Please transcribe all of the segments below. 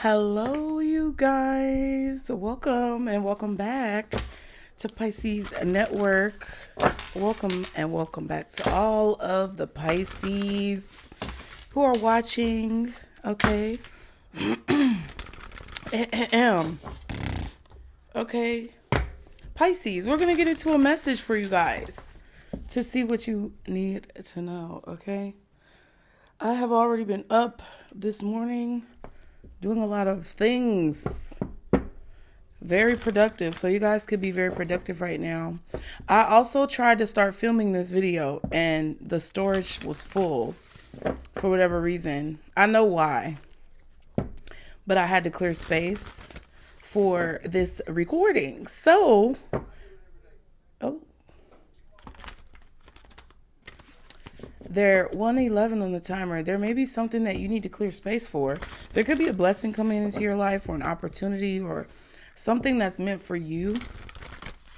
Hello, you guys. Welcome and welcome back to Pisces Network. Welcome and welcome back to all of the Pisces who are watching. Okay. Okay. Pisces, we're going to get into a message for you guys to see what you need to know. Okay. I have already been up this morning doing a lot of things. Very productive. So you guys could be very productive right now. I also tried to start filming this video and the storage was full for whatever reason. I know why. But I had to clear space for this recording. So, they're 1:11 on the timer. There may be something that you need to clear space for. There could be a blessing coming into your life or an opportunity or something that's meant for you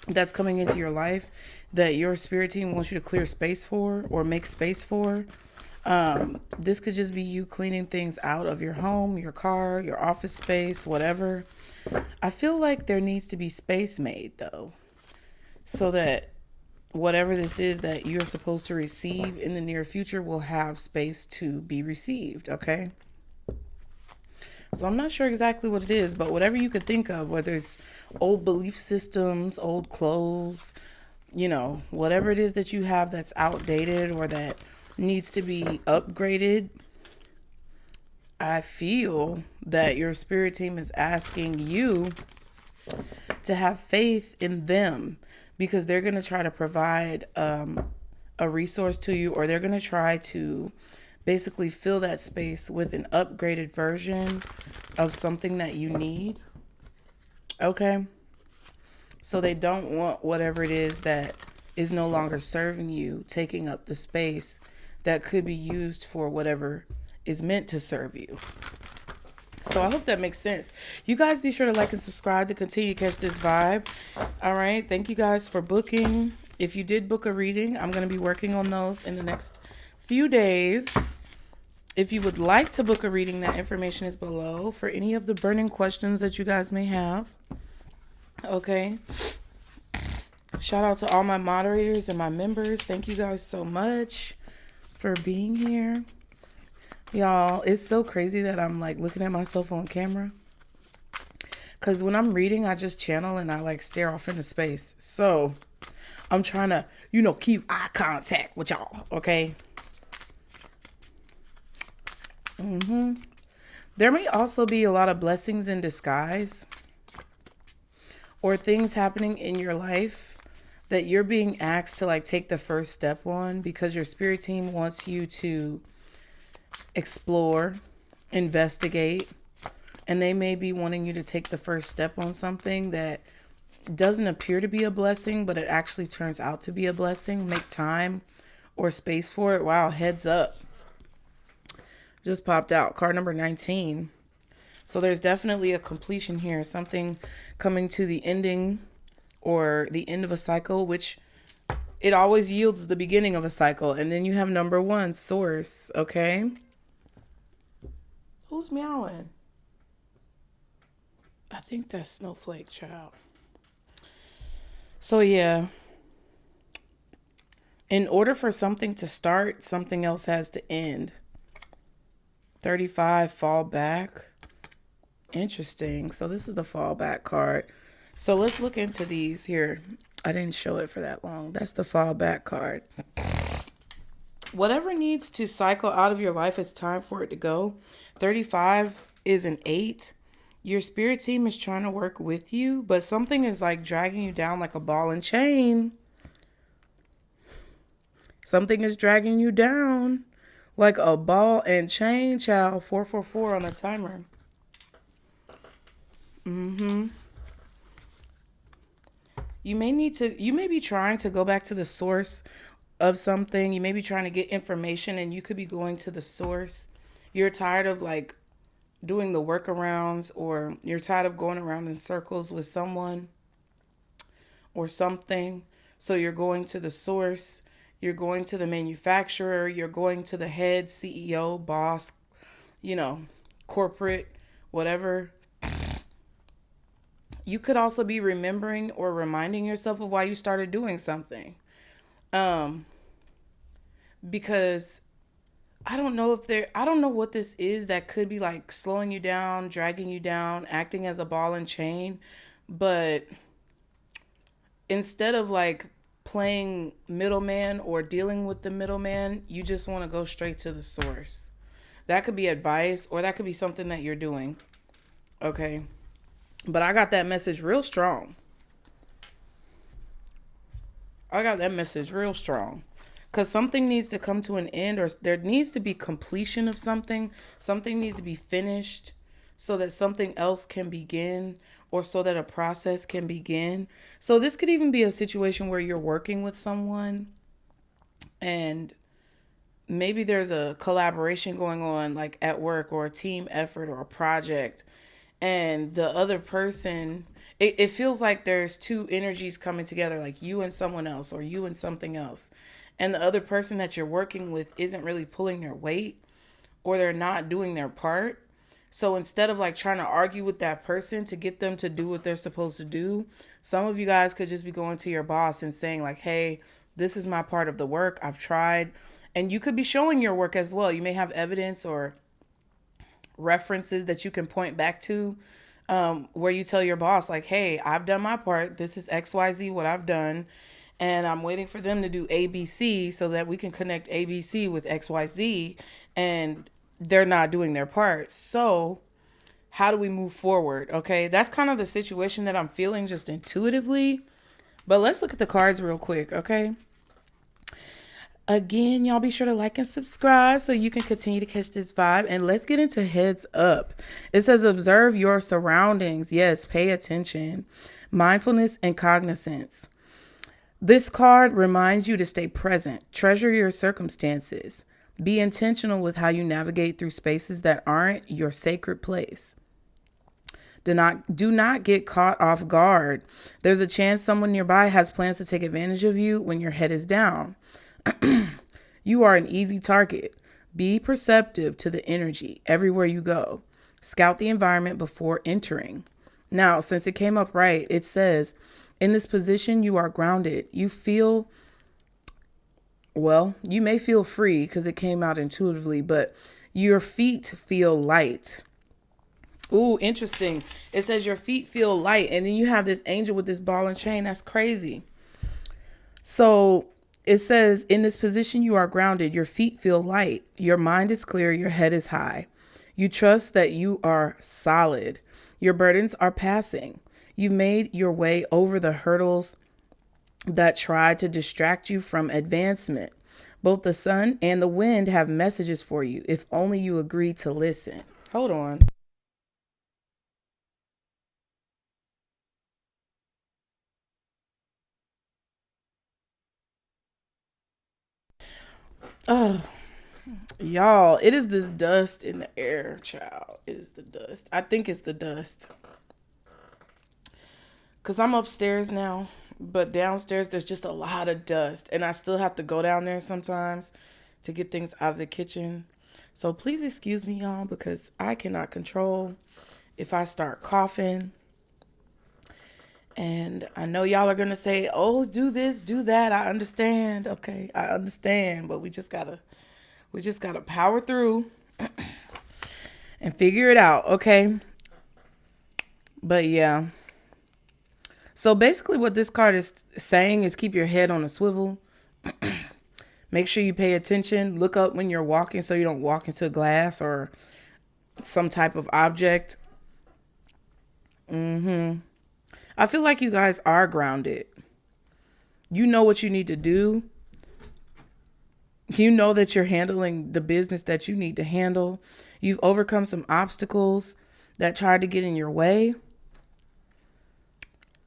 that's coming into your life that your spirit team wants you to clear space for or make space for. This could just be you cleaning things out of your home, your car, your office space, whatever. I feel like there needs to be space made though, so that whatever this is that you're supposed to receive in the near future will have space to be received, okay? So I'm not sure exactly what it is, but whatever you could think of, whether it's old belief systems, old clothes, whatever it is that you have that's outdated or that needs to be upgraded, I feel that your spirit team is asking you to have faith in them, because they're going to try to provide a resource to you, or they're going to try to basically fill that space with an upgraded version of something that you need. Okay? So they don't want whatever it is that is no longer serving you taking up the space that could be used for whatever is meant to serve you. So I hope that makes sense. You guys be sure to like and subscribe to continue to catch this vibe. All right. Thank you guys for booking. If you did book a reading, I'm going to be working on those in the next few days. If you would like to book a reading, that information is below for any of the burning questions that you guys may have. Okay. Shout out to all my moderators and my members. Thank you guys so much for being here. Y'all, it's so crazy that I'm like looking at myself on camera. Because when I'm reading, I just channel and I like stare off into space. So I'm trying to, keep eye contact with y'all. Okay. There may also be a lot of blessings in disguise or things happening in your life that you're being asked to like take the first step on, because your spirit team wants you to explore, investigate, and they may be wanting you to take the first step on something that doesn't appear to be a blessing, but it actually turns out to be a blessing. Make time or space for it. Wow, heads up. Just popped out. Card number 19. So there's definitely a completion here. Something coming to the ending or the end of a cycle, which it always yields the beginning of a cycle. And then you have number 1, source. Okay. Who's meowing? I think that's Snowflake, child. So yeah. In order for something to start, something else has to end. 35, fall back. Interesting. So this is the fallback card. So let's look into these here. I didn't show it for that long. That's the fallback card. Whatever needs to cycle out of your life, it's time for it to go. 35 is an 8. Your spirit team is trying to work with you, but something is like dragging you down like a ball and chain. Something is dragging you down like a ball and chain, child. 444 on the timer. You may be trying to go back to the source of something. You may be trying to get information and you could be going to the source. You're tired of like doing the workarounds, or you're tired of going around in circles with someone or something. So you're going to the source. You're going to the manufacturer. You're going to the head CEO, boss, corporate, whatever. You could also be remembering or reminding yourself of why you started doing something. Because I don't know what this is that could be like slowing you down, dragging you down, acting as a ball and chain. But instead of like playing middleman or dealing with the middleman, you just want to go straight to the source. That could be advice or that could be something that you're doing. Okay. But I got that message real strong. Because something needs to come to an end, or there needs to be completion of something. Something needs to be finished so that something else can begin, or so that a process can begin. So this could even be a situation where you're working with someone and maybe there's a collaboration going on, like at work, or a team effort or a project. And the other person, it feels like there's two energies coming together, like you and someone else, or you and something else. And the other person that you're working with isn't really pulling their weight, or they're not doing their part. So instead of like trying to argue with that person to get them to do what they're supposed to do, some of you guys could just be going to your boss and saying like, hey, this is my part of the work. I've tried. And you could be showing your work as well. You may have evidence or references that you can point back to, where you tell your boss like, hey, I've done my part. This is XYZ what I've done. And I'm waiting for them to do ABC so that we can connect ABC with XYZ. And they're not doing their part. So how do we move forward? Okay, that's kind of the situation that I'm feeling just intuitively. But let's look at the cards real quick, okay? Again, y'all be sure to like and subscribe so you can continue to catch this vibe. And let's get into heads up. It says observe your surroundings. Yes, pay attention. Mindfulness and cognizance. This card reminds you to stay present. Treasure your circumstances. Be intentional with how you navigate through spaces that aren't your sacred place. Do not get caught off guard. There's a chance someone nearby has plans to take advantage of you when your head is down. You are an easy target. Be perceptive to the energy everywhere you go. Scout the environment before entering. Now, since it came up right, it says, in this position, you are grounded. You may feel free because it came out intuitively, but your feet feel light. Ooh, interesting. It says your feet feel light. And then you have this angel with this ball and chain. That's crazy. So it says, in this position, you are grounded. Your feet feel light. Your mind is clear. Your head is high. You trust that you are solid. Your burdens are passing. You've made your way over the hurdles that try to distract you from advancement. Both the sun and the wind have messages for you, if only you agree to listen. Hold on. Oh, y'all, it is this dust in the air, child. It is the dust. I think it's the dust. Because I'm upstairs now, but downstairs there's just a lot of dust. And I still have to go down there sometimes to get things out of the kitchen. So please excuse me, y'all, because I cannot control if I start coughing. And I know y'all are going to say, oh, do this, do that. I understand. Okay, I understand. But we just gotta power through and figure it out. Okay. But yeah. So basically what this card is saying is keep your head on a swivel. Make sure you pay attention. Look up when you're walking so you don't walk into glass or some type of object. I feel like you guys are grounded. You know what you need to do. You know that you're handling the business that you need to handle. You've overcome some obstacles that tried to get in your way.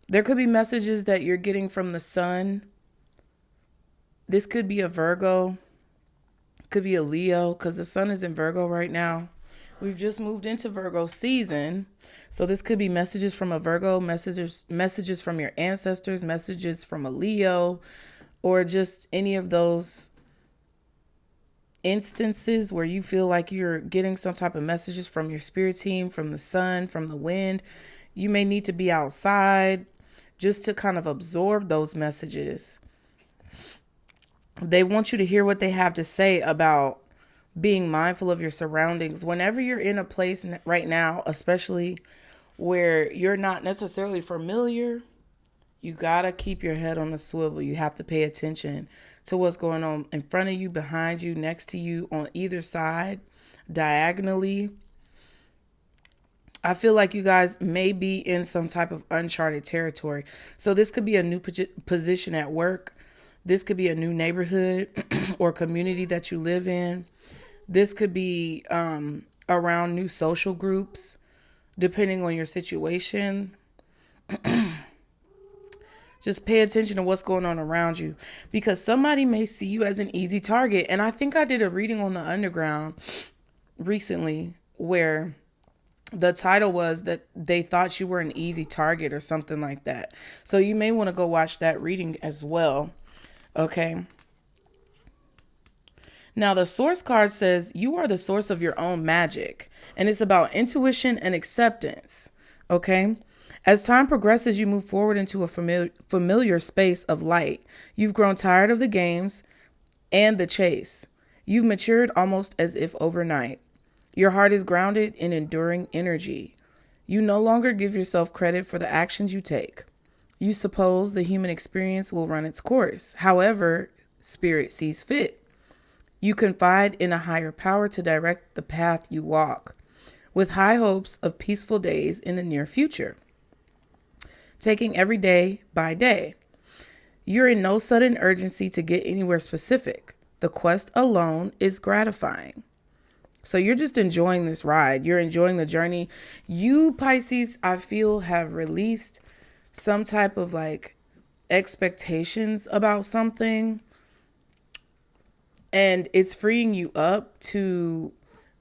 There could be messages that you're getting from the sun. This could be a Virgo. Could be a Leo because the sun is in Virgo right now. We've just moved into Virgo season. So this could be messages from a Virgo, messages from your ancestors, messages from a Leo, or just any of those instances where you feel like you're getting some type of messages from your spirit team, from the sun, from the wind. You may need to be outside just to kind of absorb those messages. They want you to hear what they have to say about being mindful of your surroundings. Whenever you're in a place right now, especially where you're not necessarily familiar, you gotta keep your head on the swivel. You have to pay attention to what's going on in front of you, behind you, next to you, on either side, diagonally. I feel like you guys may be in some type of uncharted territory. So this could be a new position at work. This could be a new neighborhood or community that you live in. This could be around new social groups, depending on your situation. Just pay attention to what's going on around you, because somebody may see you as an easy target. And I think I did a reading on the underground recently where the title was that they thought you were an easy target or something like that. So you may want to go watch that reading as well. Okay. Now the source card says you are the source of your own magic, and it's about intuition and acceptance. Okay. As time progresses, you move forward into a familiar space of light. You've grown tired of the games and the chase. You've matured almost as if overnight. Your heart is grounded in enduring energy. You no longer give yourself credit for the actions you take. You suppose the human experience will run its course. However, spirit sees fit. You confide in a higher power to direct the path you walk, with high hopes of peaceful days in the near future. Taking every day by day. You're in no sudden urgency to get anywhere specific. The quest alone is gratifying. So you're just enjoying this ride. You're enjoying the journey. You, Pisces, I feel have released some type of like expectations about something. And it's freeing you up to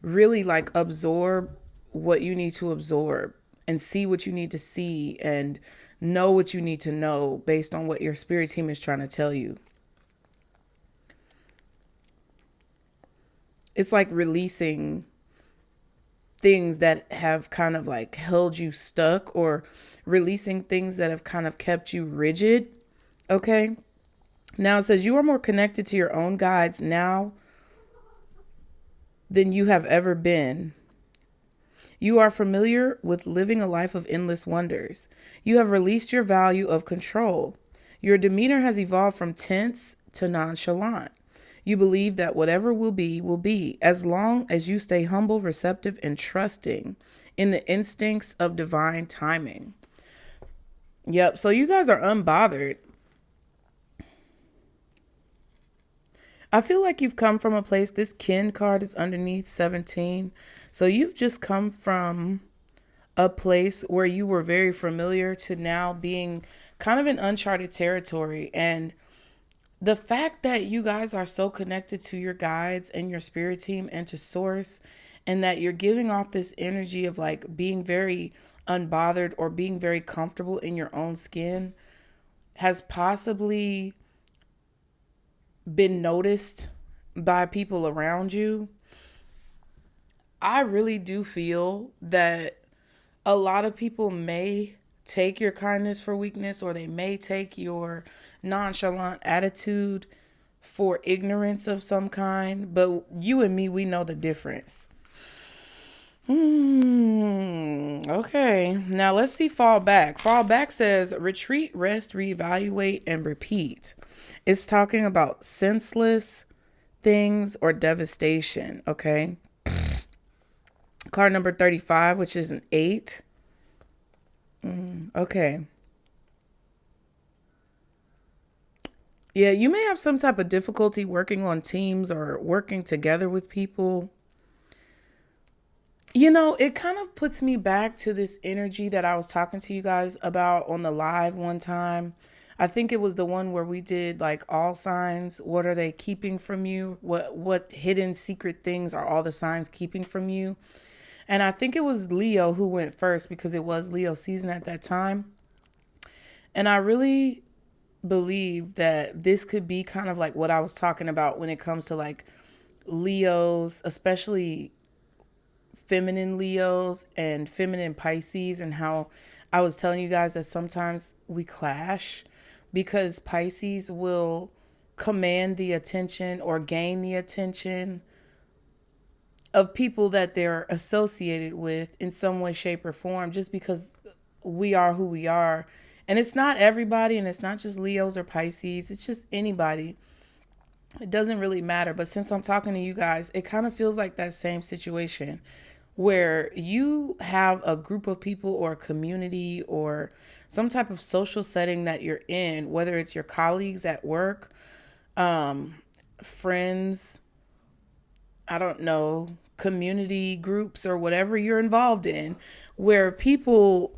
really like absorb what you need to absorb and see what you need to see and know what you need to know based on what your spirit team is trying to tell you. It's like releasing things that have kind of like held you stuck, or releasing things that have kind of kept you rigid. Okay. Now it says you are more connected to your own guides now than you have ever been. You are familiar with living a life of endless wonders. You have released your value of control. Your demeanor has evolved from tense to nonchalant. You believe that whatever will be, as long as you stay humble, receptive, and trusting in the instincts of divine timing. Yep, so you guys are unbothered. I feel like you've come from a place, this kin card is underneath 17. So you've just come from a place where you were very familiar to now being kind of in uncharted territory. And the fact that you guys are so connected to your guides and your spirit team and to source, and that you're giving off this energy of like being very unbothered or being very comfortable in your own skin, has possibly been noticed by people around you. I really do feel that a lot of people may take your kindness for weakness, or they may take your nonchalant attitude for ignorance of some kind. But you and me, we know the difference. Okay, now let's see fall back. Fall back says retreat, rest, reevaluate, and repeat. It's talking about senseless things or devastation, okay? Card number 35, which is an 8. Okay. Yeah, you may have some type of difficulty working on teams or working together with people. You know, it kind of puts me back to this energy that I was talking to you guys about on the live one time. I think it was the one where we did like all signs. What are they keeping from you? What hidden secret things are all the signs keeping from you? And I think it was Leo who went first, because it was Leo season at that time. And I really believe that this could be kind of like what I was talking about when it comes to like Leos, especially feminine Leos and feminine Pisces, and how I was telling you guys that sometimes we clash because Pisces will command the attention or gain the attention of people that they're associated with in some way, shape, or form, just because we are who we are. And it's not everybody, and it's not just Leos or Pisces, it's just anybody. It doesn't really matter. But since I'm talking to you guys, it kind of feels like that same situation where you have a group of people or a community or some type of social setting that you're in, whether it's your colleagues at work, friends, I don't know, community groups or whatever you're involved in, where people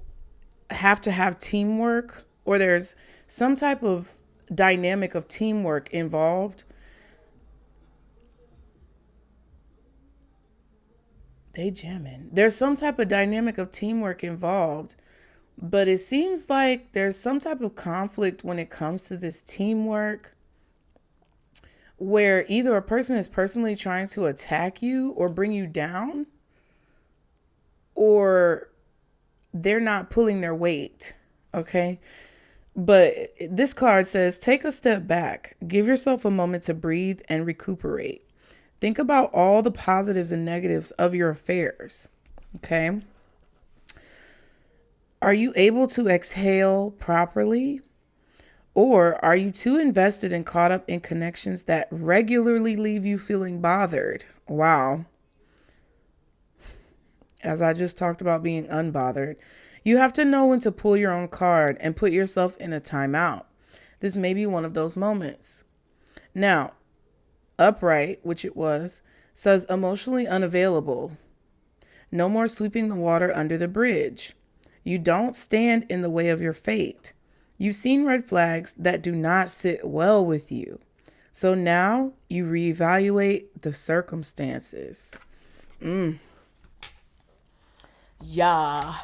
have to have teamwork, or there's some type of dynamic of teamwork involved. They jamming. There's some type of dynamic of teamwork involved, but it seems like there's some type of conflict when it comes to this teamwork, where either a person is personally trying to attack you or bring you down, or they're not pulling their weight. Okay. But this card says, take a step back, give yourself a moment to breathe and recuperate. Think about all the positives and negatives of your affairs. Okay. Are you able to exhale properly? Or are you too invested and caught up in connections that regularly leave you feeling bothered? Wow. As I just talked about being unbothered, you have to know when to pull your own card and put yourself in a timeout. This may be one of those moments. Now, upright, which it was, says emotionally unavailable. No more sweeping the water under the bridge. You don't stand in the way of your fate. You've seen red flags that do not sit well with you. So now you reevaluate the circumstances. Yeah.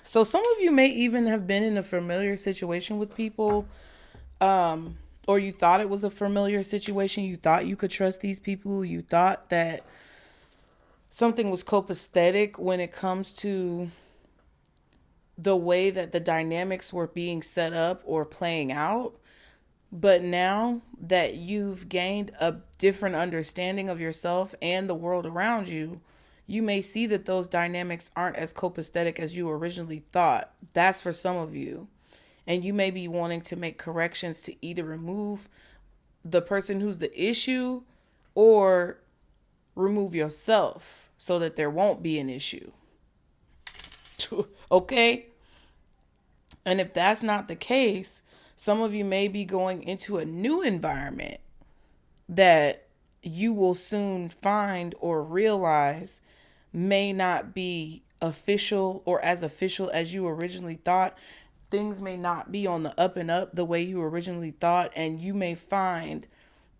So some of you may even have been in a familiar situation with people, or you thought it was a familiar situation. You thought you could trust these people. You thought that something was copacetic when it comes to the way that the dynamics were being set up or playing out. But now that you've gained a different understanding of yourself and the world around you, you may see that those dynamics aren't as copacetic as you originally thought. That's for some of you. And you may be wanting to make corrections to either remove the person who's the issue or remove yourself so that there won't be an issue. Okay? And if that's not the case, some of you may be going into a new environment that you will soon find or realize may not be official or as official as you originally thought. Things may not be on the up and up the way you originally thought, and you may find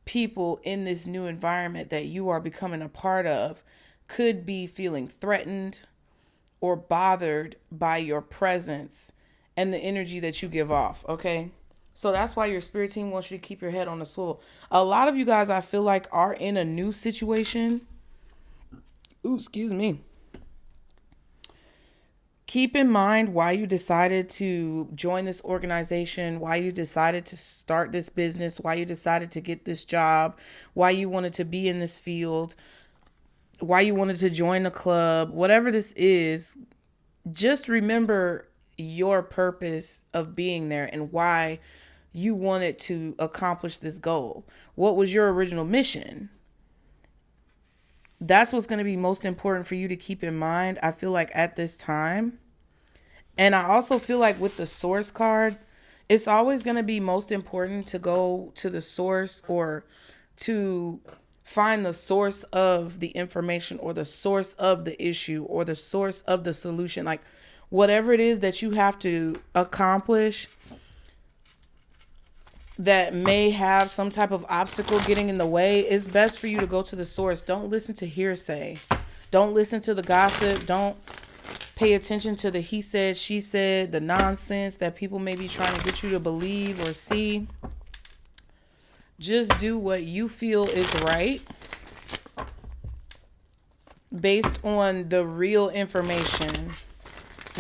people in this new environment that you are becoming a part of could be feeling threatened or bothered by your presence and the energy that you give off. Okay. So that's why your spirit team wants you to keep your head on the swivel. A lot of you guys, I feel like, are in a new situation. Ooh, excuse me. Keep in mind why you decided to join this organization, why you decided to start this business, why you decided to get this job, why you wanted to be in this field, why you wanted to join the club, whatever this is. Just remember your purpose of being there and why you wanted to accomplish this goal. What was your original mission? That's what's going to be most important for you to keep in mind, I feel like, at this time. And I also feel like with the source card, it's always going to be most important to go to the source, or to find the source of the information, or the source of the issue, or the source of the solution. Like, whatever it is that you have to accomplish that may have some type of obstacle getting in the way, it's best for you to go to the source. Don't listen to hearsay. Don't listen to the gossip. Don't pay attention to the he said, she said, the nonsense that people may be trying to get you to believe or see. Just do what you feel is right based on the real information,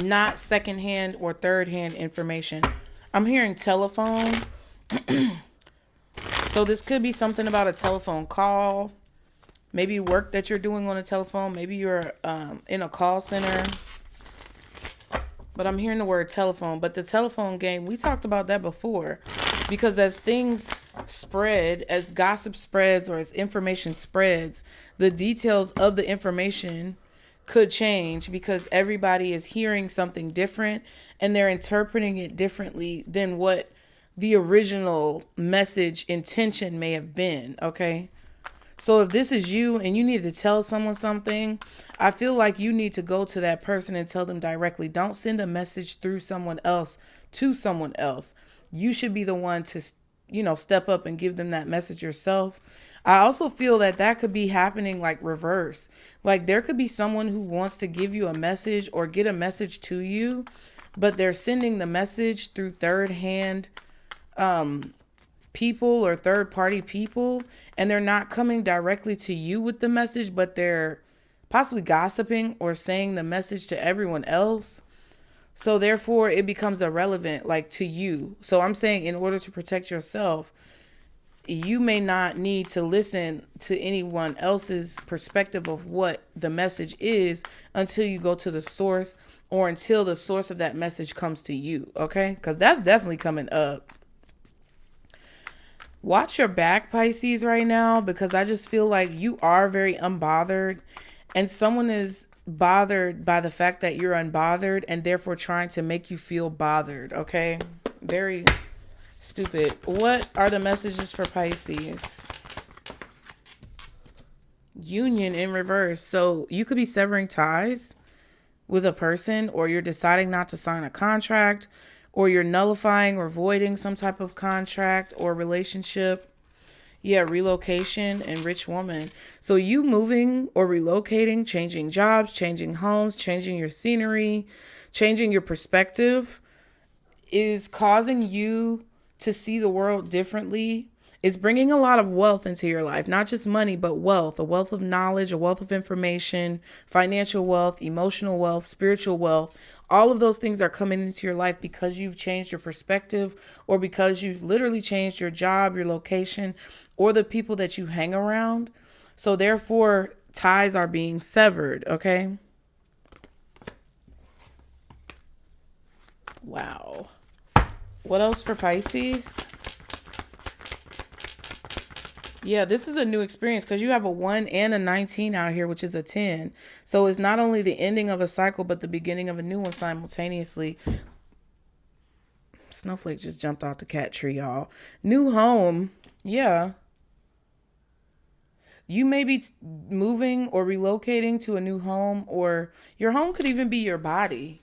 not secondhand or third-hand information. I'm hearing telephone. So this could be something about a telephone call. Maybe work that you're doing on a telephone. Maybe you're in a call center. But I'm hearing the word telephone. But the telephone game, we talked about that before. Because as things spread, as gossip spreads or as information spreads, the details of the information could change because everybody is hearing something different and they're interpreting it differently than what the original message intention may have been. Okay. So if this is you and you need to tell someone something, I feel like you need to go to that person and tell them directly. Don't send a message through someone else to someone else. You should be the one to, step up and give them that message yourself. I also feel that that could be happening like reverse. Like there could be someone who wants to give you a message or get a message to you, but they're sending the message through third hand people or third party people, and they're not coming directly to you with the message, but they're possibly gossiping or saying the message to everyone else. So therefore it becomes irrelevant like to you. So I'm saying in order to protect yourself, you may not need to listen to anyone else's perspective of what the message is until you go to the source or until the source of that message comes to you. Okay? Because that's definitely coming up. Watch your back, Pisces, right now, because I just feel like you are very unbothered and someone is bothered by the fact that you're unbothered and therefore trying to make you feel bothered. Okay? Very stupid. What are the messages for Pisces? Union in reverse. So you could be severing ties with a person, or you're deciding not to sign a contract, or you're nullifying or voiding some type of contract or relationship. Yeah, relocation and rich woman. So you moving or relocating, changing jobs, changing homes, changing your scenery, changing your perspective is causing you to see the world differently. It's bringing a lot of wealth into your life, not just money, but wealth, a wealth of knowledge, a wealth of information, financial wealth, emotional wealth, spiritual wealth. All of those things are coming into your life because you've changed your perspective or because you've literally changed your job, your location, or the people that you hang around. So therefore, ties are being severed, okay? Wow. What else for Pisces? Yeah, this is a new experience because you have a 1 and a 19 out here, which is a 10. So it's not only the ending of a cycle, but the beginning of a new one simultaneously. Snowflake just jumped off the cat tree, y'all. New home. Yeah. You may be moving or relocating to a new home, or your home could even be your body.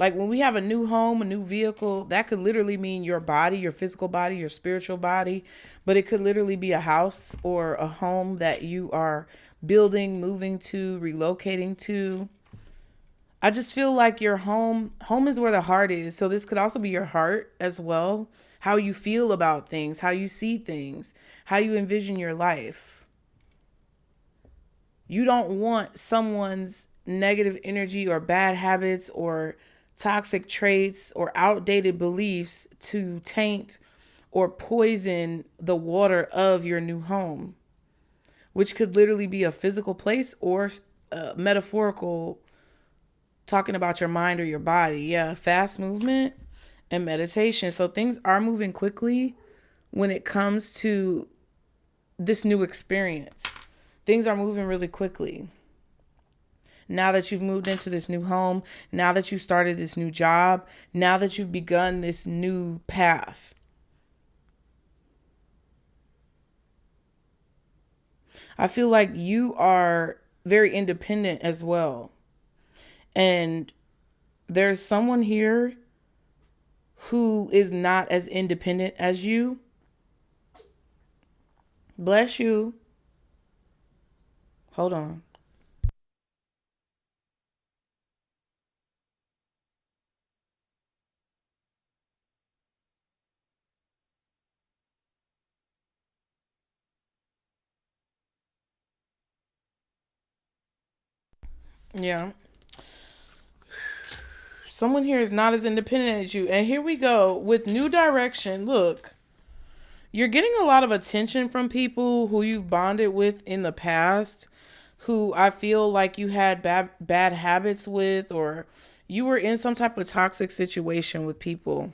Like when we have a new home, a new vehicle, that could literally mean your body, your physical body, your spiritual body, but it could literally be a house or a home that you are building, moving to, relocating to. I just feel like your home is where the heart is. So this could also be your heart as well. How you feel about things, how you see things, how you envision your life. You don't want someone's negative energy or bad habits or toxic traits or outdated beliefs to taint or poison the water of your new home, which could literally be a physical place or metaphorical, talking about your mind or your body. Yeah, fast movement and meditation. So things are moving quickly when it comes to this new experience. Things are moving really quickly. Now that you've moved into this new home, now that you've started this new job, now that you've begun this new path. I feel like you are very independent as well. And there's someone here who is not as independent as you. Bless you. Hold on. Yeah. Someone here is not as independent as you. And here we go with new direction. Look, you're getting a lot of attention from people who you've bonded with in the past, who I feel like you had bad habits with, or you were in some type of toxic situation with people,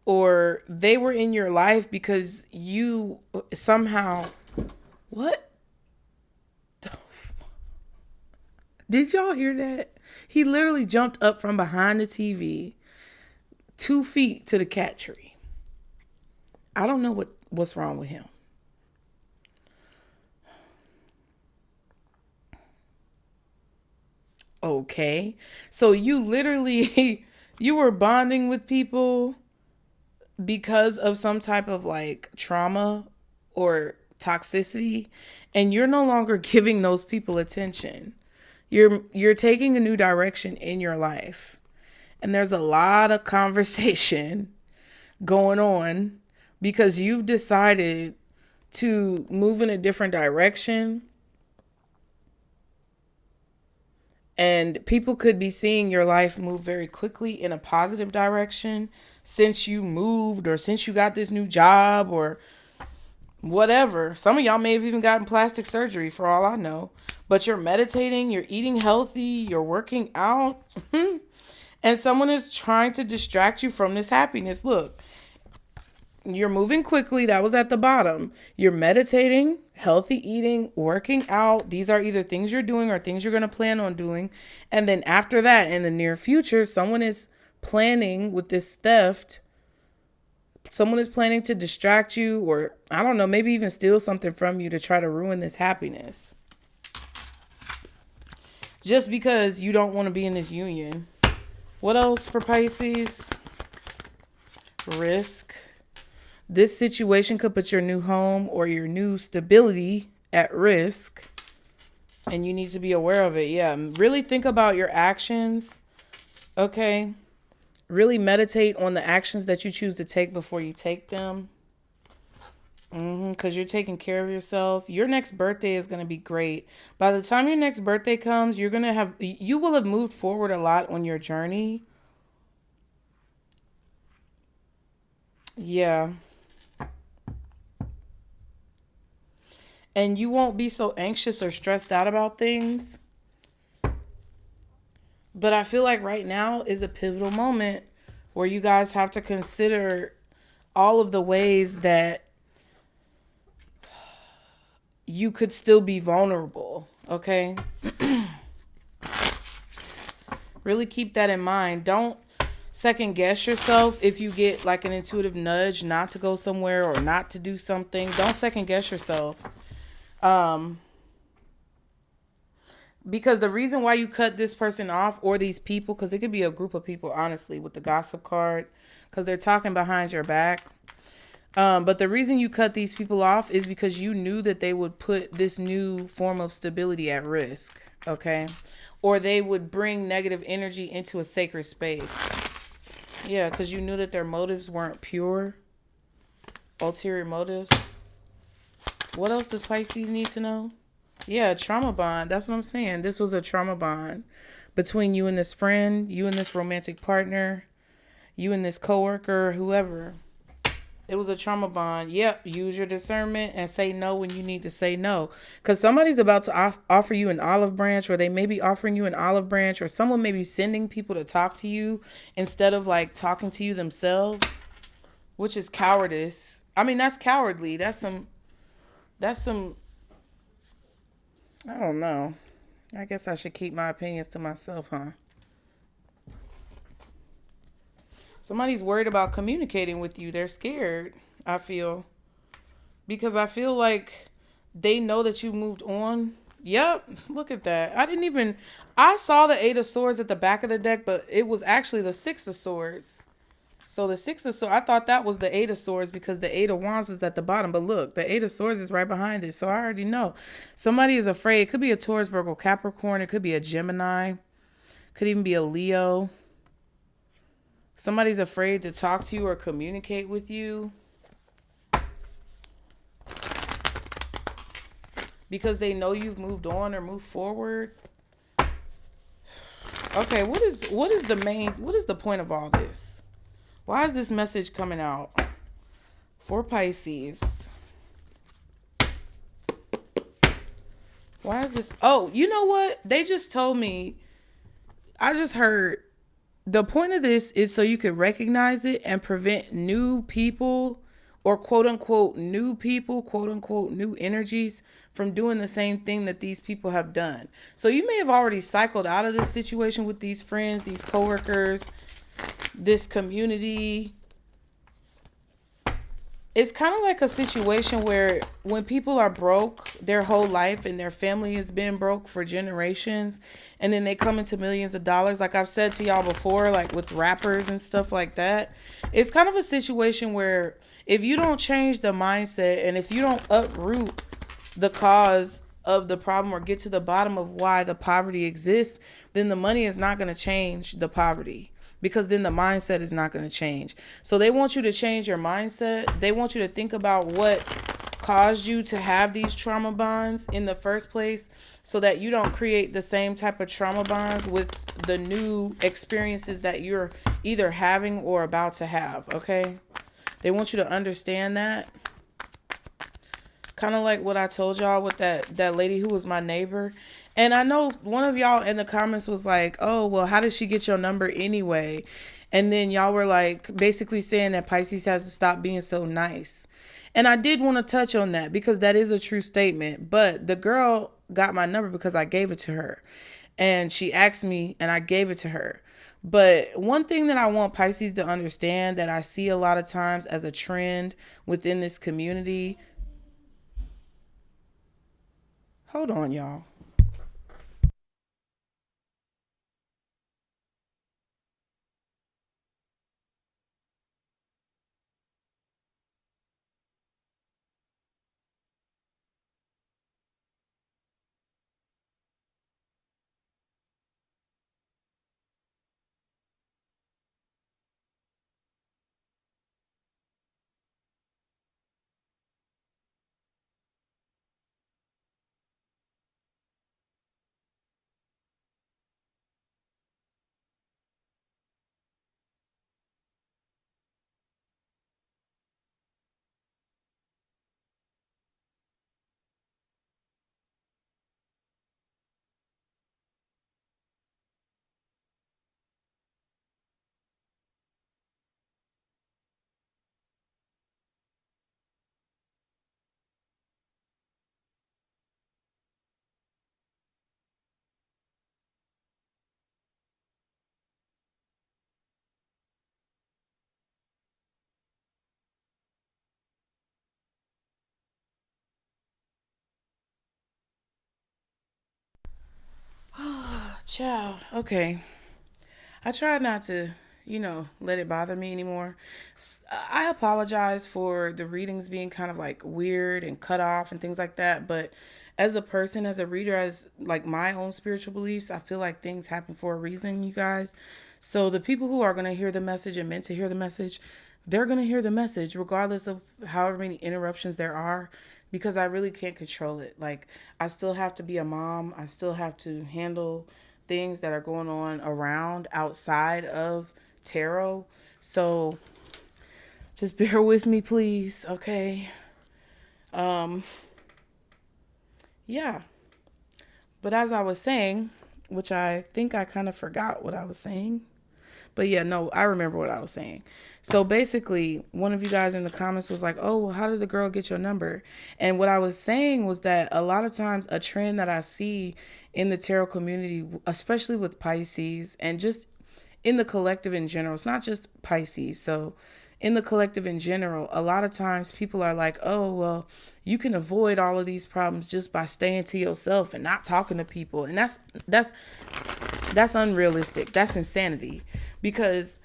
or they were in your life because you somehow, what? Did y'all hear that? He literally jumped up from behind the TV, 2 feet to the cat tree. I don't know what's wrong with him. Okay. So you literally, you were bonding with people because of some type of like trauma or toxicity, and you're no longer giving those people attention. You're taking a new direction in your life. And there's a lot of conversation going on because you've decided to move in a different direction. And people could be seeing your life move very quickly in a positive direction since you moved, or since you got this new job, or whatever. Some of y'all may have even gotten plastic surgery for all I know. But you're meditating, you're eating healthy, you're working out. And someone is trying to distract you from this happiness. Look, you're moving quickly. That was at the bottom. You're meditating, healthy eating, working out. These are either things you're doing or things you're going to plan on doing. And then after that, in the near future, someone is planning with this theft. Someone is planning to distract you, or I don't know, maybe even steal something from you to try to ruin this happiness. Just because you don't want to be in this union. What else for Pisces? Risk. This situation could put your new home or your new stability at risk, and you need to be aware of it. Yeah, really think about your actions, okay? Really meditate on the actions that you choose to take before you take them. Because you're taking care of yourself. Your next birthday is going to be great. By the time your next birthday comes, you will have moved forward a lot on your journey. Yeah. And you won't be so anxious or stressed out about things. But I feel like right now is a pivotal moment where you guys have to consider all of the ways that you could still be vulnerable, okay? Really keep that in mind. Don't second guess yourself if you get like an intuitive nudge not to go somewhere or not to do something. Don't second guess yourself. Because the reason why you cut this person off, or these people, because it could be a group of people, honestly, with the gossip card, because they're talking behind your back. But the reason you cut these people off is because you knew that they would put this new form of stability at risk, okay? Or they would bring negative energy into a sacred space. Yeah, because you knew that their motives weren't pure. Ulterior motives. What else does Pisces need to know? Yeah, trauma bond. That's what I'm saying. This was a trauma bond between you and this friend, you and this romantic partner, you and this coworker, whoever. It was a trauma bond. Yep. Use your discernment and say no when you need to say no. Because somebody's about to offer you an olive branch, or they may be offering you an olive branch, or someone may be sending people to talk to you instead of like talking to you themselves, which is cowardice. I mean, that's cowardly. That's some, I don't know. I guess I should keep my opinions to myself, huh? Somebody's worried about communicating with you. They're scared, I feel. Because I feel like they know that you moved on. Yep, look at that. I saw the 8 of Swords at the back of the deck, but it was actually the 6 of Swords. So the 6 of Swords, I thought that was the 8 of Swords because the 8 of Wands was at the bottom. But look, the 8 of Swords is right behind it. So I already know. Somebody is afraid. It could be a Taurus, Virgo, Capricorn. It could be a Gemini. Could even be a Leo. Somebody's afraid to talk to you or communicate with you. because they know you've moved on or moved forward. Okay, what is the point of all this? Why is this message coming out for Pisces? Why is this? Oh, you know what? They just told me, I just heard, the point of this is so you can recognize it and prevent new people, or quote unquote new people, quote unquote new energies, from doing the same thing that these people have done. So you may have already cycled out of this situation with these friends, these coworkers, this community. It's kind of like a situation where when people are broke their whole life and their family has been broke for generations, and then they come into millions of dollars, like I've said to y'all before, like with rappers and stuff like that, it's kind of a situation where if you don't change the mindset and if you don't uproot the cause of the problem or get to the bottom of why the poverty exists, then the money is not going to change the poverty, because then the mindset is not going to change. So they want you to change your mindset. They want you to think about what caused you to have these trauma bonds in the first place, so that you don't create the same type of trauma bonds with the new experiences that you're either having or about to have, okay? They want you to understand that. Kind of like what I told y'all with that lady who was my neighbor. And I know one of y'all in the comments was like, oh, well, how did she get your number anyway? And then y'all were like basically saying that Pisces has to stop being so nice. And I did want to touch on that because that is a true statement. But the girl got my number because I gave it to her. And she asked me and I gave it to her. But one thing that I want Pisces to understand that I see a lot of times as a trend within this community. Hold on, y'all. Child. Okay. I try not to, let it bother me anymore. I apologize for the readings being kind of like weird and cut off and things like that. But as a person, as a reader, as like my own spiritual beliefs, I feel like things happen for a reason, you guys. So the people who are going to hear the message and meant to hear the message, they're going to hear the message regardless of however many interruptions there are, because I really can't control it. Like, I still have to be a mom. I still have to handle things that are going on around outside of tarot. So just bear with me, please. Okay. Yeah. But as I was saying, which I think I kind of forgot what I was saying. But yeah, no, I remember what I was saying. So basically, one of you guys in the comments was like, oh, well, how did the girl get your number? And what I was saying was that a lot of times a trend that I see in the tarot community, especially with Pisces and just in the collective in general, it's not just Pisces. So in the collective in general, a lot of times people are like, oh, well, you can avoid all of these problems just by staying to yourself and not talking to people. And that's unrealistic. That's insanity. Because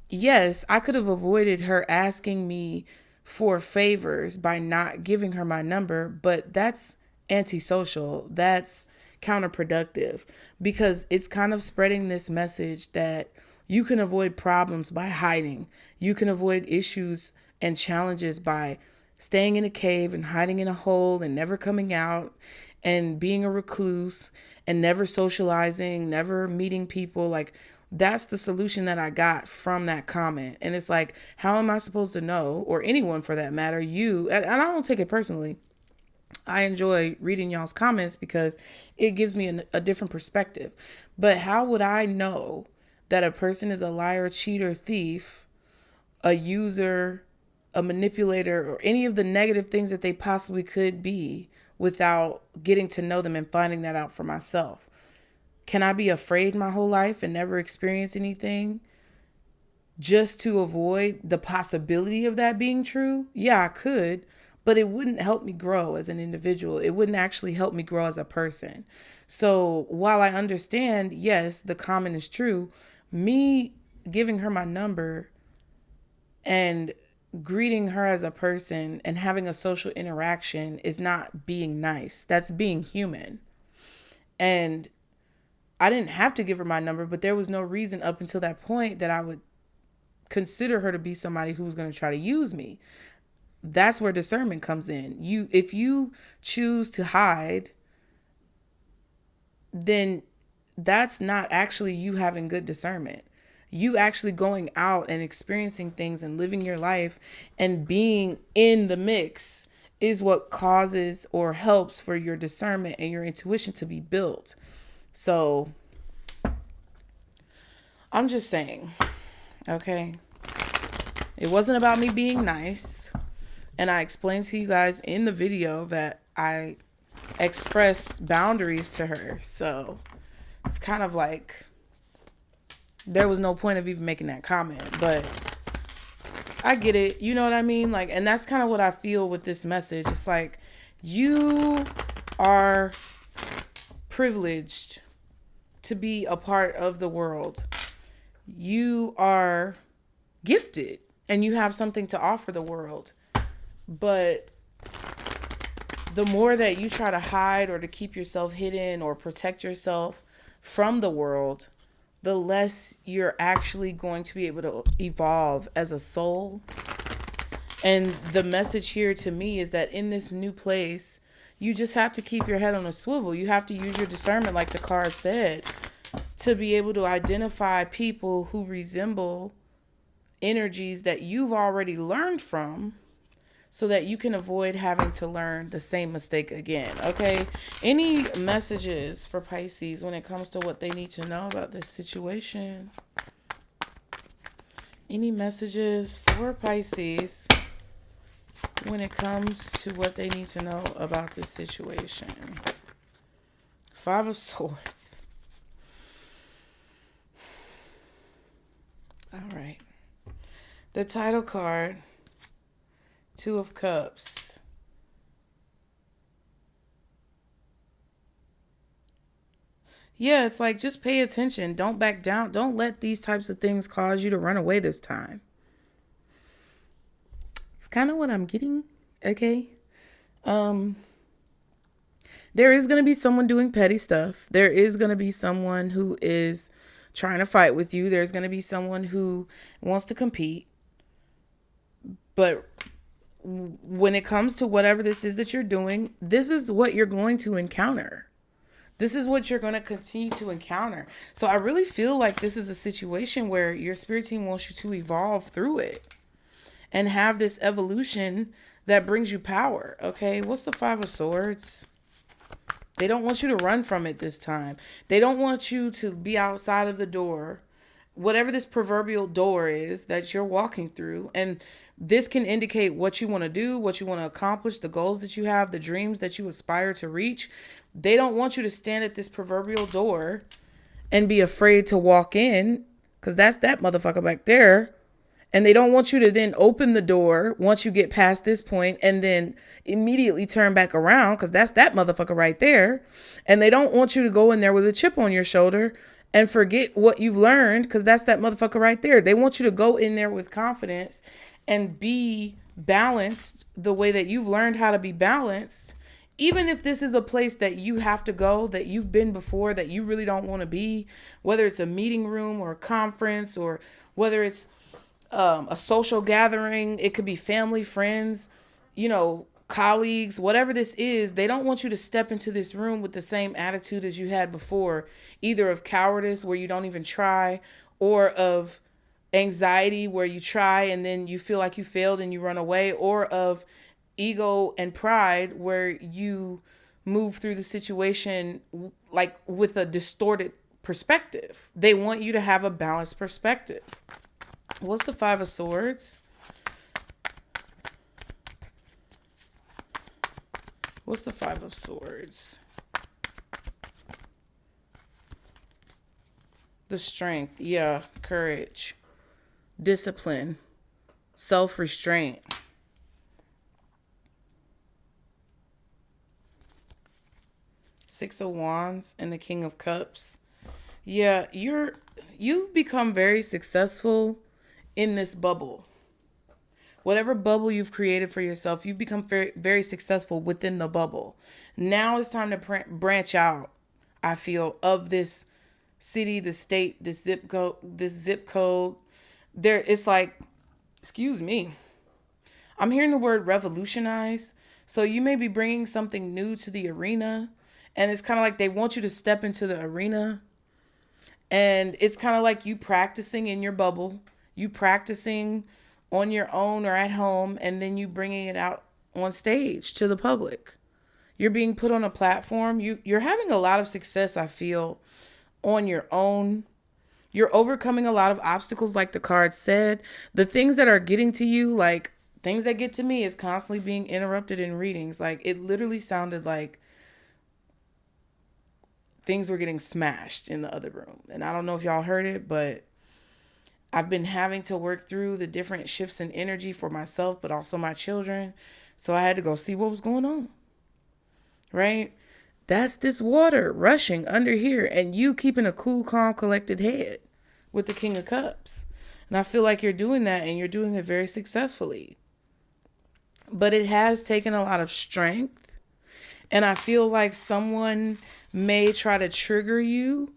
yes, I could have avoided her asking me for favors by not giving her my number, but that's antisocial. That's counterproductive, because it's kind of spreading this message that you can avoid problems by hiding. You can avoid issues and challenges by staying in a cave and hiding in a hole and never coming out and being a recluse and never socializing, never meeting people. Like, that's the solution that I got from that comment. And it's like, how am I supposed to know, or anyone for that matter, you, and I don't take it personally. I enjoy reading y'all's comments because it gives me a different perspective. But how would I know that a person is a liar, cheater, thief, a user, a manipulator, or any of the negative things that they possibly could be without getting to know them and finding that out for myself? Can I be afraid my whole life and never experience anything just to avoid the possibility of that being true? Yeah, I could, but it wouldn't help me grow as an individual. It wouldn't actually help me grow as a person. So while I understand, yes, the comment is true, me giving her my number and greeting her as a person and having a social interaction is not being nice. That's being human. And I didn't have to give her my number, but there was no reason up until that point that I would consider her to be somebody who was going to try to use me. That's where discernment comes in. If you choose to hide, then that's not actually you having good discernment. You actually going out and experiencing things and living your life and being in the mix is what causes or helps for your discernment and your intuition to be built. So I'm just saying, okay, it wasn't about me being nice. And I explained to you guys in the video that I expressed boundaries to her. So it's kind of like there was no point of even making that comment, but I get it. You know what I mean? Like, and that's kind of what I feel with this message. It's like, you are privileged to be a part of the world. You are gifted and you have something to offer the world. But the more that you try to hide or to keep yourself hidden or protect yourself from the world, the less you're actually going to be able to evolve as a soul. And the message here to me is that in this new place, you just have to keep your head on a swivel. You have to use your discernment, like the card said, to be able to identify people who resemble energies that you've already learned from, so that you can avoid having to learn the same mistake again. Okay. Any messages for Pisces when it comes to what they need to know about this situation? Any messages for Pisces when it comes to what they need to know about this situation? Five of Swords. All right. The title card. Two of Cups. Yeah, it's like, just pay attention. Don't back down. Don't let these types of things cause you to run away this time. It's kind of what I'm getting. Okay. There is going to be someone doing petty stuff. There is going to be someone who is trying to fight with you. There's going to be someone who wants to compete. But when it comes to whatever this is that you're doing, this is what you're going to encounter. This is what you're going to continue to encounter. So I really feel like this is a situation where your spirit team wants you to evolve through it and have this evolution that brings you power. Okay, what's the Five of Swords? They don't want you to run from it this time. They don't want you to be outside of the door, whatever this proverbial door is that you're walking through. And this can indicate what you want to do, what you want to accomplish, the goals that you have, the dreams that you aspire to reach. They don't want you to stand at this proverbial door and be afraid to walk in, because that's that motherfucker back there. And they don't want you to then open the door once you get past this point and then immediately turn back around, because that's that motherfucker right there. And they don't want you to go in there with a chip on your shoulder and forget what you've learned, because that's that motherfucker right there. They want you to go in there with confidence and be balanced the way that you've learned how to be balanced. Even if this is a place that you have to go, that you've been before, that you really don't want to be, whether it's a meeting room or a conference, or whether it's a social gathering, it could be family, friends. colleagues, whatever this is, they don't want you to step into this room with the same attitude as you had before, either of cowardice where you don't even try, or of anxiety where you try and then you feel like you failed and you run away, or of ego and pride where you move through the situation like with a distorted perspective. They want you to have a balanced perspective. What's the Five of Swords? What's the Five of Swords? The Strength. Yeah. Courage. Discipline. Self-restraint. Six of Wands and the King of Cups. Yeah, you've become very successful in this bubble. Whatever bubble you've created for yourself, you've become very, very successful within the bubble. Now it's time to branch out, I feel, of this city, the state, this zip code. It's like, excuse me, I'm hearing the word revolutionize. So you may be bringing something new to the arena, and it's kind of like they want you to step into the arena. And it's kind of like you practicing in your bubble, you practicing on your own or at home, and then you bringing it out on stage to the public. You're being put on a platform. You're having a lot of success, I feel, on your own. You're overcoming a lot of obstacles, like the card said. The things that are getting to you, like things that get to me, is constantly being interrupted in readings. Like it literally sounded like things were getting smashed in the other room. And I don't know if y'all heard it, but I've been having to work through the different shifts in energy for myself, but also my children. So I had to go see what was going on. Right? That's this water rushing under here, and you keeping a cool, calm, collected head with the King of Cups. And I feel like you're doing that, and you're doing it very successfully. But it has taken a lot of strength. And I feel like someone may try to trigger you.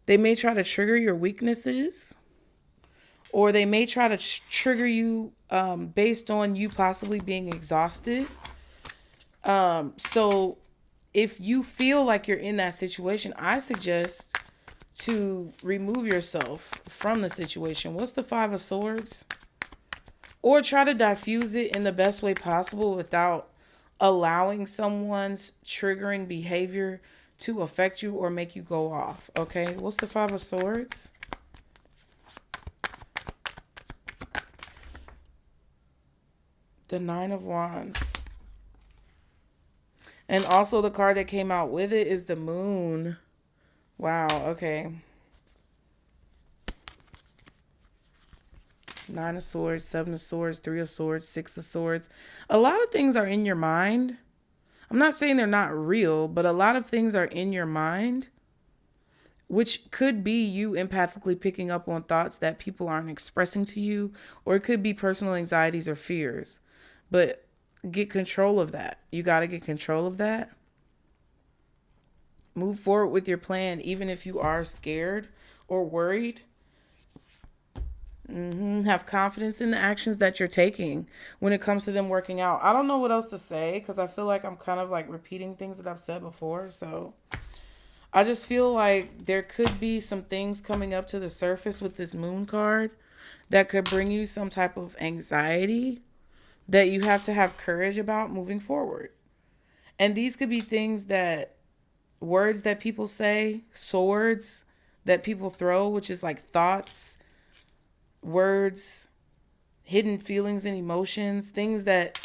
They may try to trigger your weaknesses. Or they may try to trigger you based on you possibly being exhausted. So if you feel like you're in that situation, I suggest to remove yourself from the situation. What's the Five of Swords? Or try to diffuse it in the best way possible without allowing someone's triggering behavior to affect you or make you go off. Okay, what's the Five of Swords? The Nine of Wands. And also the card that came out with it is the Moon. Wow, okay. Nine of Swords, Seven of Swords, Three of Swords, Six of Swords. A lot of things are in your mind. I'm not saying they're not real, but a lot of things are in your mind, which could be you empathically picking up on thoughts that people aren't expressing to you, or it could be personal anxieties or fears. But get control of that. You got to get control of that. Move forward with your plan, even if you are scared or worried. Have confidence in the actions that you're taking when it comes to them working out. I don't know what else to say because I feel like I'm kind of like repeating things that I've said before. So I just feel like there could be some things coming up to the surface with this Moon card that could bring you some type of anxiety that you have to have courage about moving forward. And these could be things that, words that people say, swords that people throw, which is like thoughts, words, hidden feelings and emotions, things that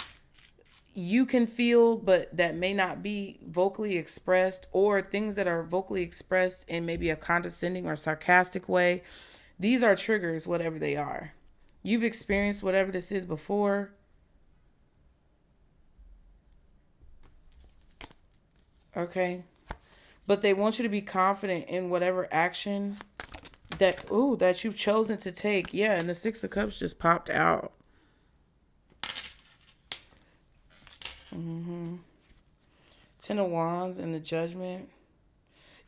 you can feel but that may not be vocally expressed, or things that are vocally expressed in maybe a condescending or sarcastic way. These are triggers, whatever they are. You've experienced whatever this is before. Okay? But they want you to be confident in whatever action that you've chosen to take. Yeah, and the Six of Cups just popped out. Ten of Wands and the Judgment.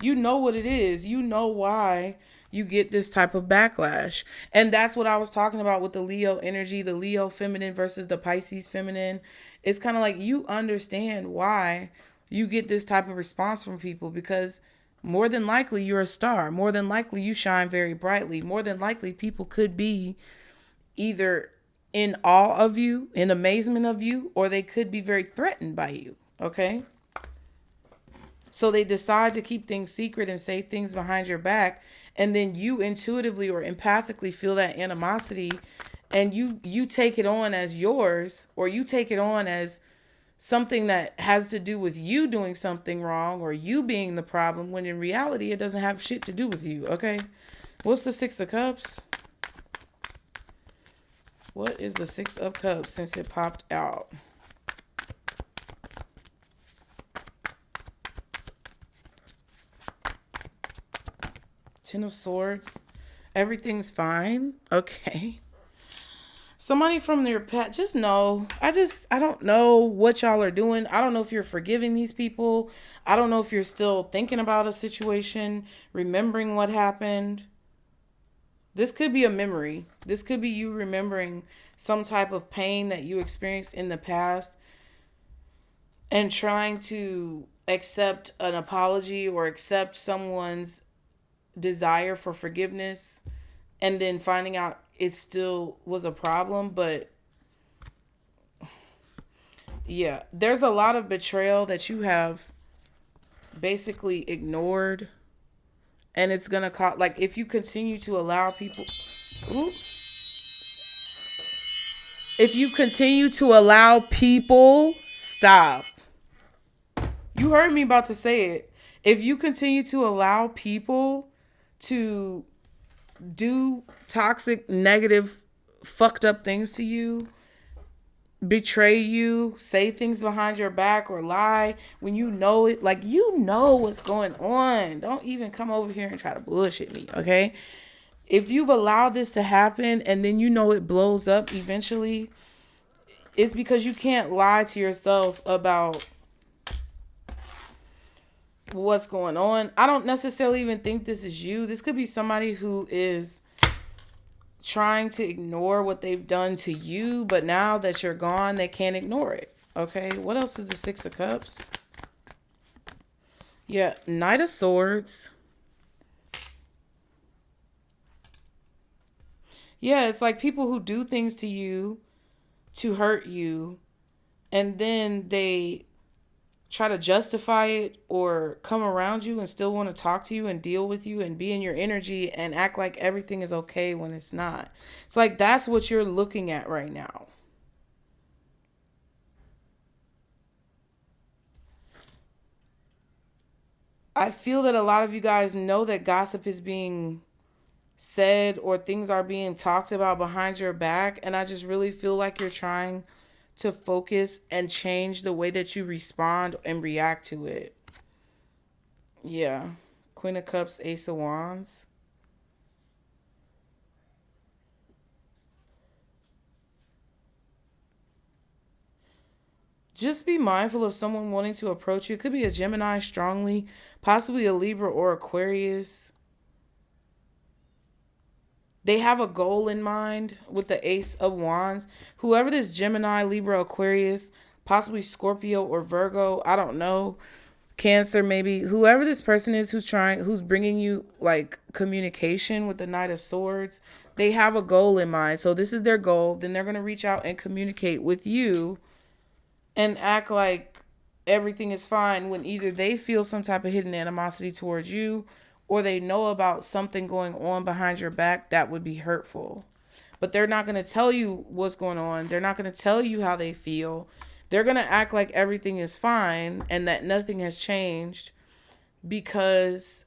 You know what it is. You know why you get this type of backlash. And that's what I was talking about with the Leo energy, the Leo feminine versus the Pisces feminine. It's kind of like you understand why you get this type of response from people, because more than likely you're a star. More than likely you shine very brightly. More than likely people could be either in awe of you, in amazement of you, or they could be very threatened by you. Okay? So they decide to keep things secret and say things behind your back. And then you intuitively or empathically feel that animosity, and you take it on as yours, or you take it on as something that has to do with you doing something wrong or you being the problem, when in reality it doesn't have shit to do with you. Okay? What's the Six of Cups? What is the Six of Cups since it popped out? Ten of Swords. Everything's fine. Okay. Somebody from their past, just know, I don't know what y'all are doing. I don't know if you're forgiving these people. I don't know if you're still thinking about a situation, remembering what happened. This could be a memory. This could be you remembering some type of pain that you experienced in the past and trying to accept an apology or accept someone's desire for forgiveness, and then finding out it still was a problem. But yeah, there's a lot of betrayal that you have basically ignored, and it's gonna cause, like, if you continue to allow people, if you continue to allow people, stop. You heard me about to say it. If you continue to allow people to do toxic, negative, fucked up things to you, betray you, say things behind your back, or lie when you know it, like, you know what's going on. Don't even come over here and try to bullshit me, okay? If you've allowed this to happen and then you know it blows up eventually, it's because you can't lie to yourself about what's going on. I don't necessarily even think this is you. This could be somebody who is trying to ignore what they've done to you, but now that you're gone, they can't ignore it. Okay, what else is the Six of Cups? Yeah, Knight of Swords. Yeah, it's like people who do things to you to hurt you, and then they try to justify it or come around you and still want to talk to you and deal with you and be in your energy and act like everything is okay when it's not. It's like that's what you're looking at right now. I feel that a lot of you guys know that gossip is being said or things are being talked about behind your back, and I just really feel like you're trying to focus and change the way that you respond and react to it. Yeah. Queen of Cups, Ace of Wands. Just be mindful of someone wanting to approach you. It could be a Gemini strongly, possibly a Libra or Aquarius. They have a goal in mind with the Ace of Wands. Whoever this Gemini, Libra, Aquarius, possibly Scorpio or Virgo, I don't know, Cancer maybe, whoever this person is who's bringing you like communication with the Knight of Swords, they have a goal in mind. So this is their goal. Then they're going to reach out and communicate with you and act like everything is fine when either they feel some type of hidden animosity towards you, or they know about something going on behind your back that would be hurtful. But they're not going to tell you what's going on. They're not going to tell you how they feel. They're going to act like everything is fine and that nothing has changed, because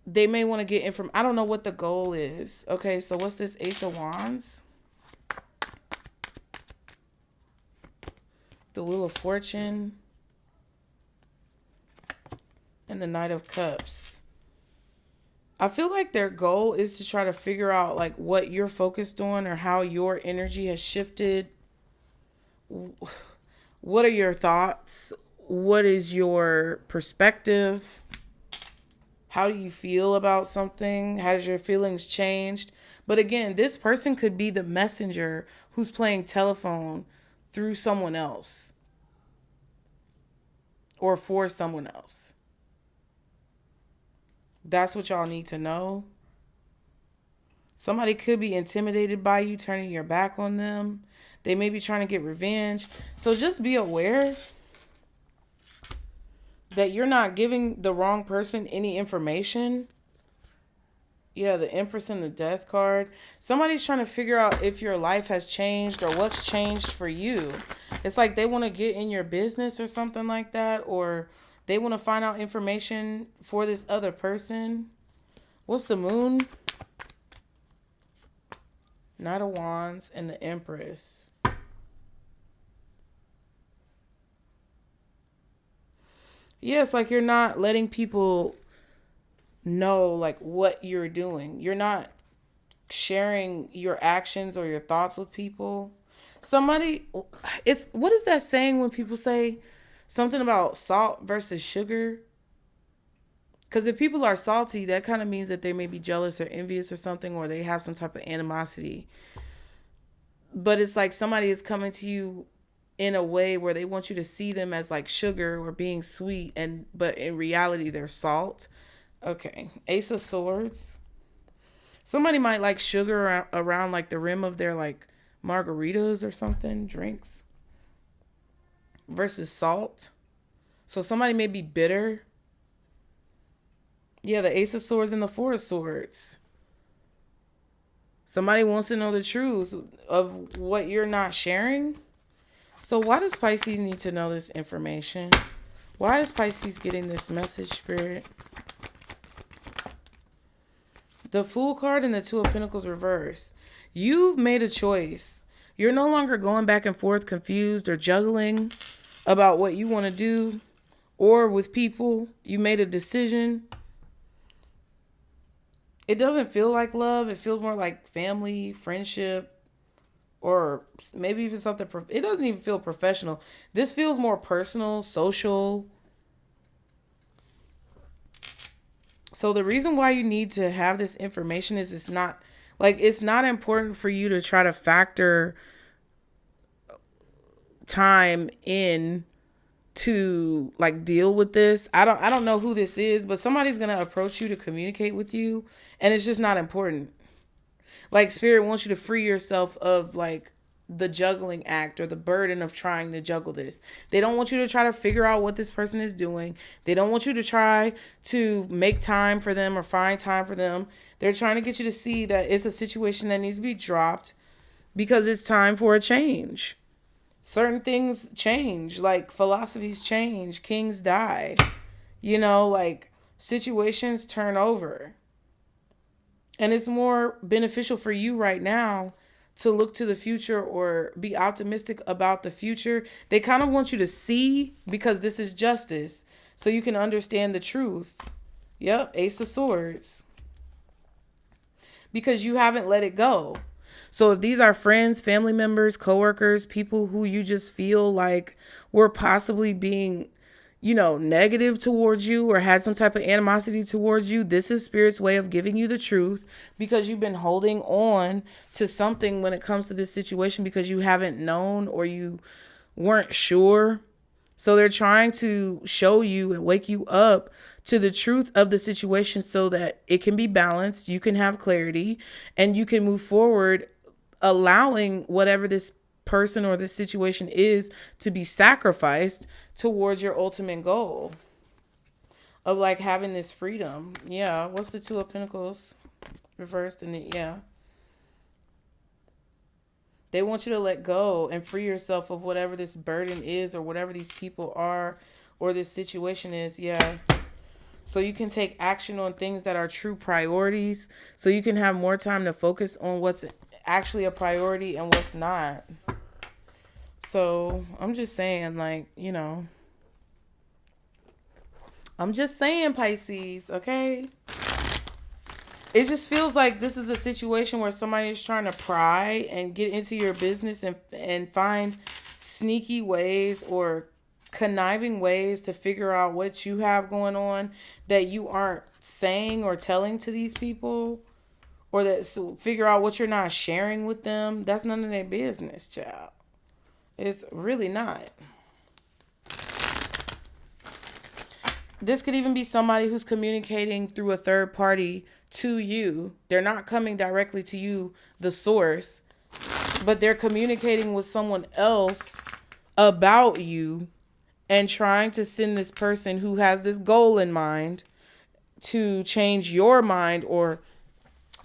they may want to get information. I don't know what the goal is. Okay, so what's this Ace of Wands? The Wheel of Fortune. And the Knight of Cups. I feel like their goal is to try to figure out like what you're focused on or how your energy has shifted. What are your thoughts? What is your perspective? How do you feel about something? Has your feelings changed? But again, this person could be the messenger who's playing telephone through someone else or for someone else. That's what y'all need to know. Somebody could be intimidated by you, turning your back on them. They may be trying to get revenge. So just be aware that you're not giving the wrong person any information. Yeah, the Empress and the Death card. Somebody's trying to figure out if your life has changed or what's changed for you. It's like they want to get in your business or something like that, or they want to find out information for this other person. What's the Moon? Knight of Wands and the Empress. Yeah, it's like you're not letting people know like what you're doing. You're not sharing your actions or your thoughts with people. Somebody, what is that saying when people say something about salt versus sugar? Because if people are salty, that kind of means that they may be jealous or envious or something, or they have some type of animosity. But it's like somebody is coming to you in a way where they want you to see them as like sugar or being sweet, but in reality they're salt. Okay, Ace of Swords. Somebody might like sugar around like the rim of their like margaritas or something, drinks. Versus salt. So somebody may be bitter. Yeah, the Ace of Swords and the Four of Swords. Somebody wants to know the truth of what you're not sharing. So why does Pisces need to know this information? Why is Pisces getting this message, Spirit? The Fool card and the Two of Pentacles reverse. You've made a choice. You're no longer going back and forth confused or juggling about what you want to do or with people. You made a decision. It doesn't feel like love. It feels more like family, friendship, or maybe even something. It doesn't even feel professional. This feels more personal, social. So the reason why you need to have this information is it's not important for you to try to factor time in to like deal with this. I don't know who this is, but somebody's going to approach you to communicate with you, and it's just not important. Like Spirit wants you to free yourself of like the juggling act or the burden of trying to juggle this. They don't want you to try to figure out what this person is doing. They don't want you to try to make time for them or find time for them. They're trying to get you to see that it's a situation that needs to be dropped because it's time for a change. Certain things change, like philosophies change, kings die, like situations turn over. And it's more beneficial for you right now to look to the future or be optimistic about the future. They kind of want you to see because this is justice, so you can understand the truth. Yep, Ace of Swords. Because you haven't let it go. So if these are friends, family members, coworkers, people who you just feel like were possibly being, negative towards you or had some type of animosity towards you, this is Spirit's way of giving you the truth because you've been holding on to something when it comes to this situation because you haven't known or you weren't sure. So they're trying to show you and wake you up to the truth of the situation so that it can be balanced, you can have clarity, and you can move forward, allowing whatever this person or this situation is to be sacrificed towards your ultimate goal of like having this freedom. Yeah. What's the Two of Pentacles reversed? They want you to let go and free yourself of whatever this burden is or whatever these people are or this situation is. Yeah. So you can take action on things that are true priorities. So you can have more time to focus on what's actually a priority and what's not. So I'm just saying, I'm just saying, Pisces, okay? It just feels like this is a situation where somebody is trying to pry and get into your business and find sneaky ways or conniving ways to figure out what you have going on that you aren't saying or telling to these people, or that figure out what you're not sharing with them. That's none of their business, child. It's really not. This could even be somebody who's communicating through a third party to you. They're not coming directly to you, the source, but they're communicating with someone else about you and trying to send this person who has this goal in mind to change your mind or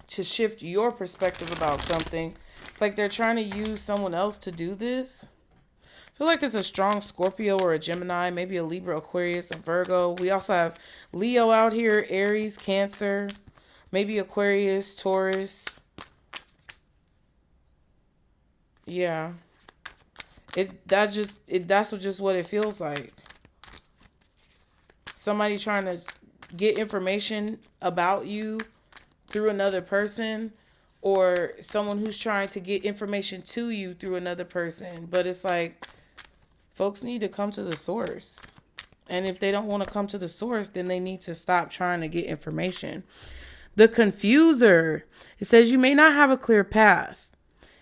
to shift your perspective about something. It's like they're trying to use someone else to do this. I feel like it's a strong Scorpio or a Gemini, maybe a Libra, Aquarius, a Virgo. We also have Leo out here, Aries, Cancer, maybe Aquarius, Taurus. Yeah. That's just what it feels like. Somebody trying to get information about you through another person, or someone who's trying to get information to you through another person. But it's like, folks need to come to the source. And if they don't want to come to the source, then they need to stop trying to get information. The confuser. It says you may not have a clear path,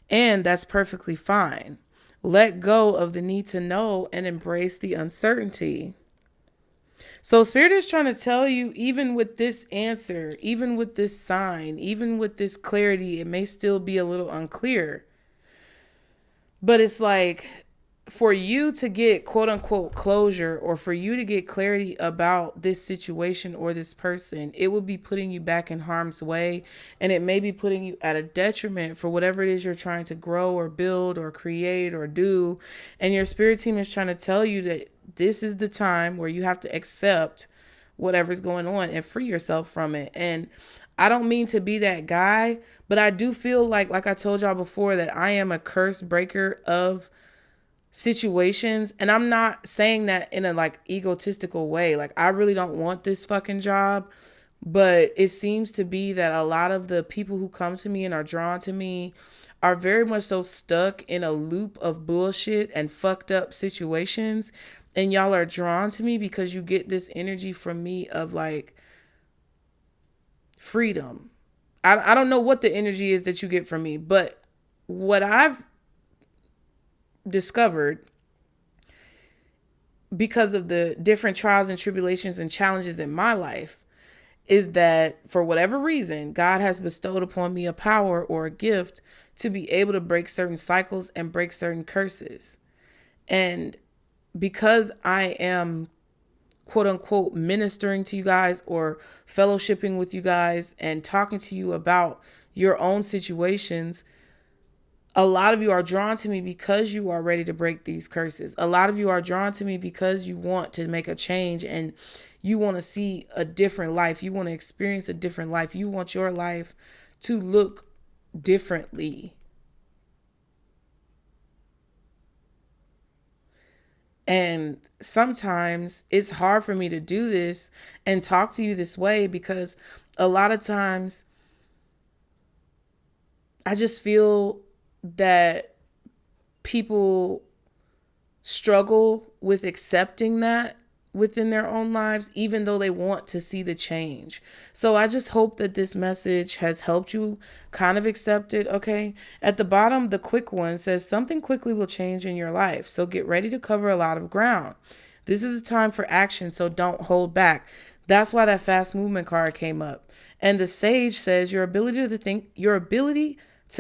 and that's perfectly fine. Let go of the need to know and embrace the uncertainty. So Spirit is trying to tell you, even with this answer, even with this sign, even with this clarity, it may still be a little unclear. But it's like, for you to get quote unquote closure, or for you to get clarity about this situation or this person, it would be putting you back in harm's way, and it may be putting you at a detriment for whatever it is you're trying to grow or build or create or do. And your spirit team is trying to tell you that this is the time where you have to accept whatever's going on and free yourself from it. And I don't mean to be that guy, but I do feel like I told y'all before, that I am a curse breaker of situations. And I'm not saying that in a like egotistical way. Like, I really don't want this fucking job, but it seems to be that a lot of the people who come to me and are drawn to me are very much so stuck in a loop of bullshit and fucked up situations. And y'all are drawn to me because you get this energy from me of like freedom. I don't know what the energy is that you get from me, but what I've discovered, because of the different trials and tribulations and challenges in my life, is that for whatever reason, God has bestowed upon me a power or a gift to be able to break certain cycles and break certain curses. And because I am quote unquote ministering to you guys or fellowshipping with you guys and talking to you about your own situations, a lot of you are drawn to me because you are ready to break these curses. A lot of you are drawn to me because you want to make a change and you want to see a different life. You want to experience a different life. You want your life to look differently. And sometimes it's hard for me to do this and talk to you this way, because a lot of times I just feel that people struggle with accepting that within their own lives, even though they want to see the change. So I just hope that this message has helped you kind of accept it. Okay. At the bottom, the quick one says something quickly will change in your life. So get ready to cover a lot of ground. This is a time for action. So don't hold back. That's why that fast movement card came up. And the sage says your ability to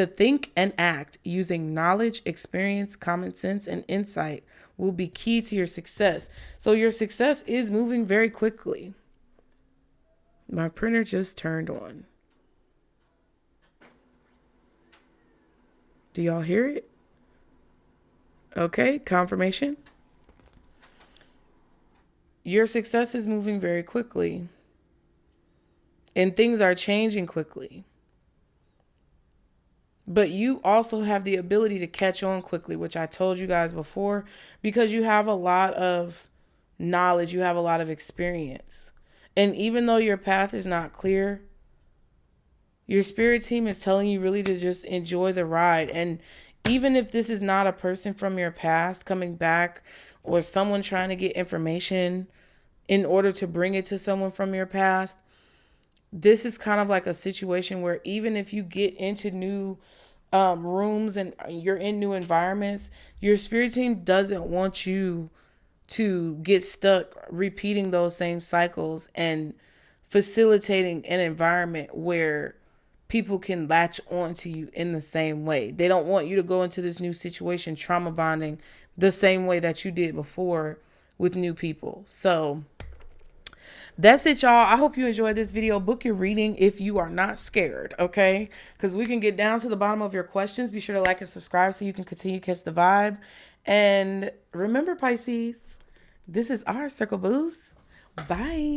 think and act using knowledge, experience, common sense, and insight will be key to your success. So your success is moving very quickly. My printer just turned on. Do y'all hear it? Okay, confirmation. Your success is moving very quickly. And things are changing quickly. But you also have the ability to catch on quickly, which I told you guys before, because you have a lot of knowledge, you have a lot of experience. And even though your path is not clear, your spirit team is telling you really to just enjoy the ride. And even if this is not a person from your past coming back, or someone trying to get information in order to bring it to someone from your past. This is kind of like a situation where even if you get into new rooms and you're in new environments, your spirit team doesn't want you to get stuck repeating those same cycles and facilitating an environment where people can latch on to you in the same way. They don't want you to go into this new situation trauma bonding the same way that you did before with new people. So that's it, y'all. I hope you enjoyed this video. Book your reading if you are not scared, okay? Because we can get down to the bottom of your questions. Be sure to like and subscribe so you can continue to catch the vibe. And remember, Pisces, this is our circle boost. Bye.